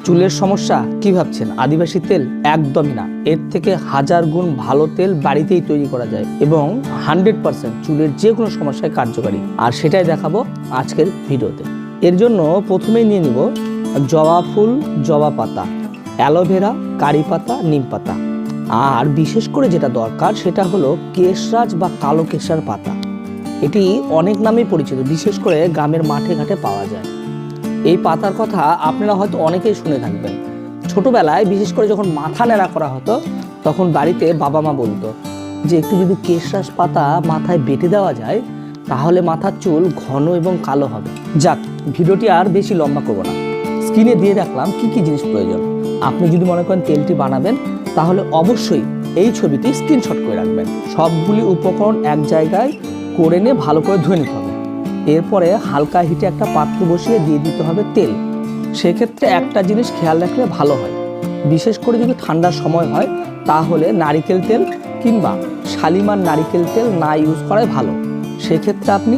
চুলের সমস্যা কি ভাবছেন? আদিবাসী তেল একদমই না, এর থেকে 1000 গুণ ভালো তেল বাড়িতেই তৈরি করা যায় এবং 100% চুলের যে কোনো সমস্যায় কার্যকারী। আর সেটাই দেখাবো আজকের ভিডিওতে। এর জন্য প্রথমেই নিয়ে নিব জবা ফুল, জবা পাতা, অ্যালোভেরা, কারি পাতা, নিম পাতা। আর বিশেষ করে যেটা দরকার সেটা হলো কেশরাজ বা কালো কেশার পাতা। এটি অনেক নামেই পরিচিত, বিশেষ করে গ্রামের মাঠে ঘাটে পাওয়া যায়। এই পাতার কথা আপনারা হয়তো অনেকেই শুনে থাকবেন। ছোটবেলায় বিশেষ করে যখন মাথা ন্যাড়া করা হতো তখন বাড়িতে বাবা মা বলতো যে একটু যদি কেশরাজ পাতা মাথায় বেটে দেওয়া যায় তাহলে মাথার চুল ঘন এবং কালো হবে। যাক, ভিডিওটি আর বেশি লম্বা করব না, স্ক্রিনে দিয়ে রাখলাম কি কি জিনিস প্রয়োজন। আপনি যদি মনে করেন তেলটি বানাবেন তাহলে অবশ্যই এই ছবিটি স্ক্রিনশট করে রাখবেন। সবগুলি উপকরণ এক জায়গায় করে নিয়ে ভালো করে ধুয়ে নিতে হবে। এরপরে হালকা হিটে একটা পাত্র বসিয়ে দিয়ে দিতে হবে তেল। সেক্ষেত্রে একটা জিনিস খেয়াল রাখলে ভালো হয়, বিশেষ করে যদি ঠান্ডার সময় হয় তাহলে নারিকেল তেল কিংবা শালিমার নারিকেল তেল না ইউজ করাই ভালো। সেক্ষেত্রে আপনি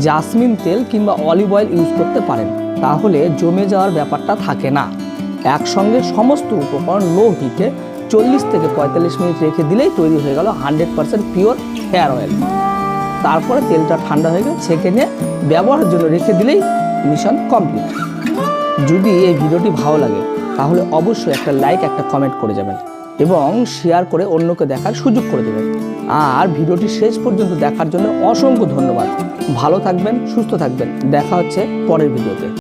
জাসমিন তেল কিংবা অলিভ অয়েল ইউজ করতে পারেন, তাহলে জমে যাওয়ার ব্যাপারটা থাকে না। একসঙ্গে সমস্ত উপকরণ লো হিটে 40 থেকে 45 মিনিট রেখে দিলেই তৈরি হয়ে গেল 100% পিওর হেয়ার অয়েল। তারপরে তেলটা ঠান্ডা হয়ে গেলে ছেঁকে নিয়ে ব্যবহারের জন্য রেখে দিলেই মিশন কমপ্লিট। যদি এই ভিডিওটি ভালো লাগে তাহলে অবশ্যই একটা লাইক, একটা কমেন্ট করে যাবেন এবং শেয়ার করে অন্যকে দেখার সুযোগ করে দেবেন। আর ভিডিওটি শেষ পর্যন্ত দেখার জন্য অসংখ্য ধন্যবাদ। ভালো থাকবেন, সুস্থ থাকবেন। দেখা হচ্ছে পরের ভিডিওতে।